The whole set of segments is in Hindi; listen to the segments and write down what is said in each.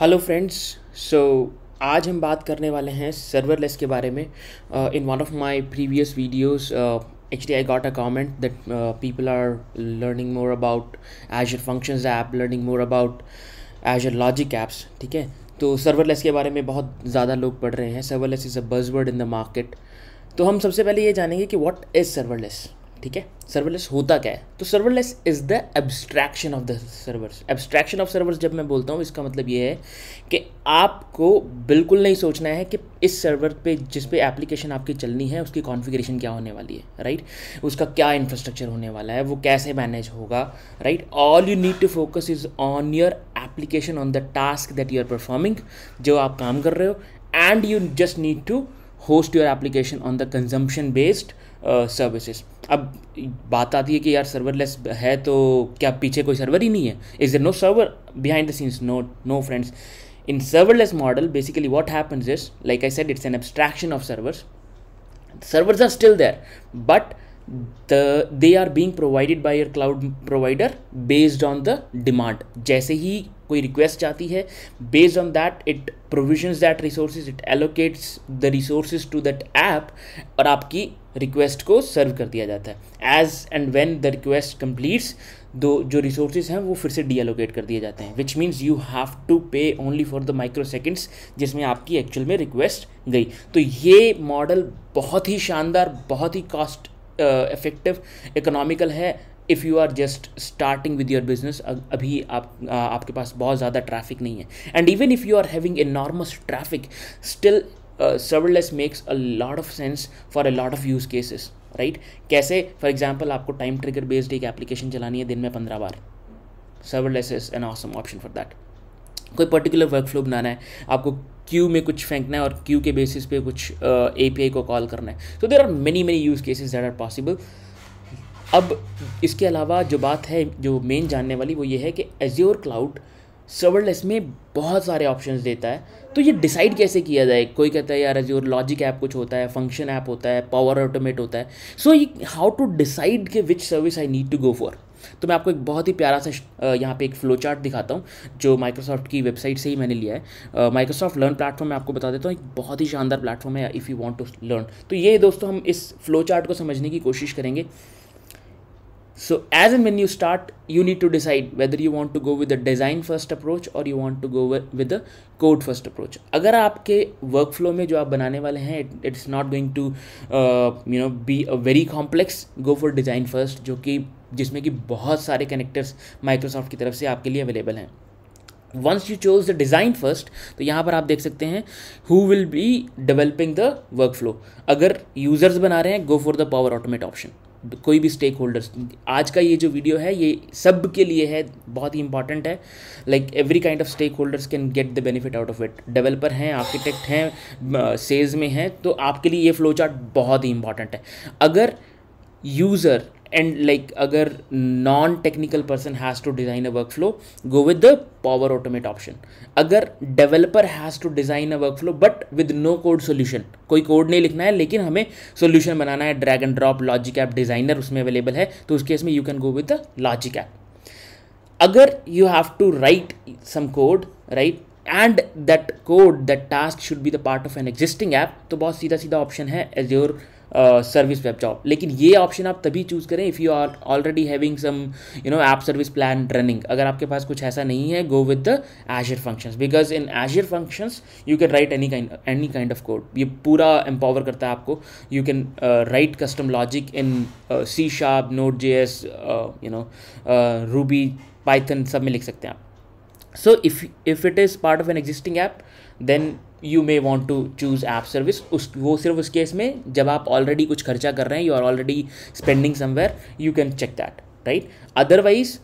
Hello friends. सो आज हम बात करने वाले हैं सर्वरलेस के बारे में। In one of my previous videos actually I got a comment that people are learning more about Azure Functions app, learning more about Azure Logic apps। ठीक है, तो सर्वरलेस के बारे में बहुत ज़्यादा लोग पढ़ रहे हैं। Serverless is a buzzword in the market. तो हम सबसे पहले ये जानेंगे कि व्हाट इज़ सर्वरलेस। ठीक है, सर्वरलेस होता क्या है? तो serverless is the abstraction of the servers. Abstraction of servers जब मैं बोलता हूँ, इसका मतलब ये है कि आपको बिल्कुल नहीं सोचना है कि इस सर्वर पे जिस पे एप्लीकेशन आपकी चलनी है उसकी कॉन्फ़िगरेशन क्या होने वाली है, राइट, उसका क्या इंफ्रास्ट्रक्चर होने वाला है, वो कैसे मैनेज होगा, right. All you need to focus is on your application, on the task that you are performing, जो आप काम कर रहे हो, and you just need to host your application on the consumption based services. अब बात आती है कि यार सर्वरलेस है तो क्या पीछे कोई सर्वर ही नहीं है? Is there no server behind the scenes? No friends. In serverless model, basically what happens is, like I said, it's an abstraction of servers. Servers are still there, but they are being provided by your cloud provider based on the demand. जैसे ही कोई रिक्वेस्ट जाती है, based on that it provisions that resources, it allocates the resources to that app और आपकी रिक्वेस्ट को सर्व कर दिया जाता है। As and when the request completes, जो रिसोर्सेज हैं वो फिर से डी एलोकेट कर दिए जाते हैं, which means you have to pay only for the microseconds जिसमें आपकी एक्चुअल में रिक्वेस्ट गई। तो ये मॉडल बहुत ही शानदार, बहुत ही कॉस्ट इफेक्टिव, इकोनॉमिकल है if you are just starting with your business. अभी आपके पास बहुत ज़्यादा ट्रैफिक नहीं है, and even if you are having enormous traffic, still serverless makes a lot of sense for a lot of use cases, right? कैसे? फॉर एग्जाम्पल आपको टाइम ट्रिगर बेस्ड एक एप्लीकेशन चलानी है दिन में 15 बार, serverless is an awesome option for that. कोई पर्टिकुलर वर्क फ्लो बनाना है, आपको क्यू में कुछ फेंकना है और क्यू के बेसिस पे कुछ API को कॉल करना है। So there are many use cases that are possible. अब इसके अलावा जो बात है, जो मेन जानने वाली, वो ये है कि एज्योर क्लाउड सर्वरलेस में बहुत सारे ऑप्शंस देता है। तो ये डिसाइड कैसे किया जाए? कोई कहता है यार एज्योर लॉजिक ऐप कुछ होता है, फंक्शन ऐप होता है, पावर ऑटोमेट होता है। सो हाउ टू डिसाइड कि which service I need to go for? तो मैं आपको एक बहुत ही प्यारा सा यहाँ पे एक फ्लो चार्ट दिखाता हूँ जो माइक्रोसॉफ्ट की वेबसाइट से ही मैंने लिया है। माइक्रोसॉफ्ट लर्न प्लेटफॉर्म में आपको बता देता हूँ, एक बहुत ही शानदार प्लेटफॉर्म है if you want to learn. तो ये दोस्तों हम इस फ्लो चार्ट को समझने की कोशिश करेंगे। So as and when you start, you need to decide whether you want to go with the design first approach or you want to go with the code first approach. अगर आपके workflow में जो आप बनाने वाले हैं it's not going to be a very complex, go for design first, जो कि जिसमें कि बहुत सारे कनेक्टर्स माइक्रोसॉफ्ट की तरफ से आपके लिए अवेलेबल हैं। Once you chose the design first, तो यहाँ पर आप देख सकते हैं who will be developing the workflow। अगर यूजर्स बना रहे हैं, go for the power automate option। कोई भी स्टेक होल्डर्स, आज का ये जो वीडियो है ये सब के लिए है, बहुत ही इंपॉर्टेंट है। Like every kind of stakeholders can get the benefit out of it. Developer हैं, आर्किटेक्ट हैं, सेल्स में हैं, तो आपके लिए ये फ्लो चार्ट बहुत ही इंपॉर्टेंट है। अगर यूज़र एंड अगर non technical person has to design a workflow, go with the power automate option. अगर developer has to design a workflow but with no code solution, कोई कोड नहीं लिखना है लेकिन हमें सोल्यूशन बनाना है, drag and drop logic app designer उसमें अवेलेबल है, तो उस केस में you can go with the logic app. अगर you have to write some code, right, and that code, that task should be the part of an existing app, तो बहुत सीधा ऑप्शन है एज्योर सर्विस वेब जॉब। लेकिन ये ऑप्शन आप तभी चूज़ करें if you are already having some app service plan running. अगर आपके पास कुछ ऐसा नहीं है, go with the Azure functions, because in Azure functions you can write any kind of code. ये पूरा एम्पावर करता है आपको। You can write custom logic in C#, Node.js, Ruby, Python, सब में लिख सकते हैं आप। So if it is part of an existing app, then you may want to choose app service. वो सिर्फ उस केस में जब आप ऑलरेडी कुछ खर्चा कर रहे हैं, you are already spending somewhere, you can check that, right. Otherwise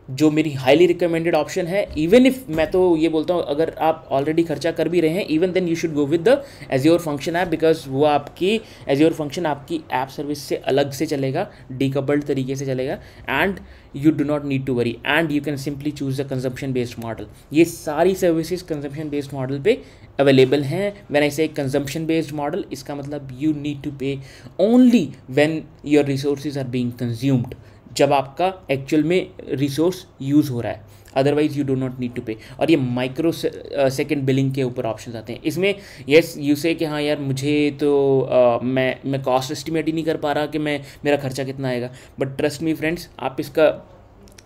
जो मेरी हाईली रिकमेंडेड ऑप्शन है, इवन इफ मैं तो ये बोलता हूँ अगर आप ऑलरेडी खर्चा कर भी रहे हैं, even then you should go with the Azure function app, because वो आपकी एज्योर फंक्शन आपकी ऐप सर्विस से अलग से चलेगा, डीकपल्ड तरीके से चलेगा, and you do not need to worry, and you can simply choose the consumption based model. ये सारी सर्विसेज कंजम्पशन बेस्ड मॉडल पे अवेलेबल हैं। When I say consumption based model, इसका मतलब you need to pay only when your resources are being consumed, जब आपका एक्चुअल में रिसोर्स यूज़ हो रहा है। Otherwise you do not need to pay. और ये माइक्रो सेकेंड बिलिंग के ऊपर ऑप्शन आते हैं इसमें। येस यू से कि हाँ यार मुझे तो मैं कॉस्ट एस्टिमेट ही नहीं कर पा रहा कि मेरा खर्चा कितना आएगा, बट ट्रस्ट मी फ्रेंड्स, आप इसका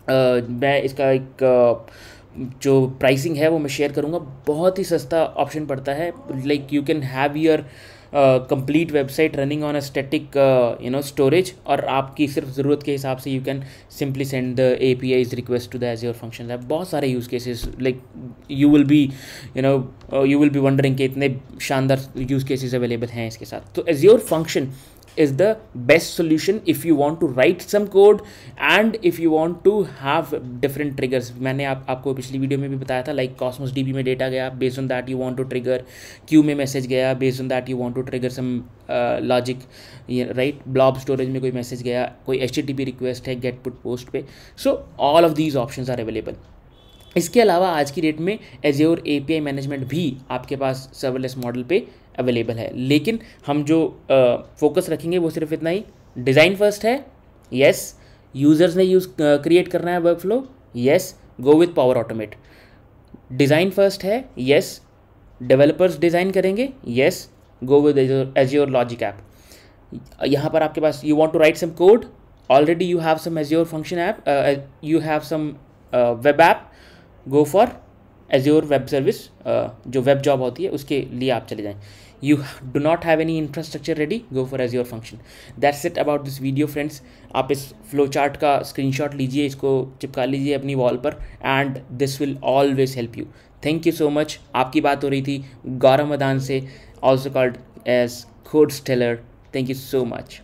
मैं इसका एक जो प्राइसिंग है वो मैं शेयर करूँगा। बहुत ही सस्ता ऑप्शन पड़ता है, like you can have your complete website running on a static storage, और आपकी सिर्फ ज़रूरत के हिसाब से you can simply send the APIs request to the Azure function है। बहुत सारे use cases, like you will be wondering कि इतने शानदार यूज़ केसेस अवेलेबल हैं इसके साथ। तो Azure function is the best solution if you want to write some code and if you want to have different triggers। मैंने आपको पिछली वीडियो में भी बताया था, like Cosmos DB में डेटा गया, based on that you want to trigger, Q में मैसेज गया, based on that you want to trigger some logic, right, blob storage में कोई मैसेज गया, कोई HTTP रिक्वेस्ट है get put post पे। so all of these options are available। इसके अलावा आज की डेट में Azure API मैनेजमेंट भी आपके पास सर्वरलेस मॉडल पे अवेलेबल है, लेकिन हम जो फोकस रखेंगे वो सिर्फ इतना ही। डिज़ाइन फर्स्ट है, यस। यूज़र्स ने क्रिएट करना है workflow, yes, go with power automate. Design first है, यस। डेवलपर्स डिज़ाइन करेंगे, yes, go with Azure logic app. यहाँ पर आपके पास you want to write some code, already you have some Azure function app, you have some web app, go for Azure web service, जो वेब जॉब होती है उसके लिए आप चले जाएं। You do not have any infrastructure ready, go for Azure function. That's it about this video friends. आप इस फ्लो चार्ट का स्क्रीनशॉट लीजिए, इसको चिपका लीजिए अपनी वॉल पर, and this will always help you. Thank you so much. आपकी बात हो रही थी गौरव मदान से, also called as code stellar. Thank you so much.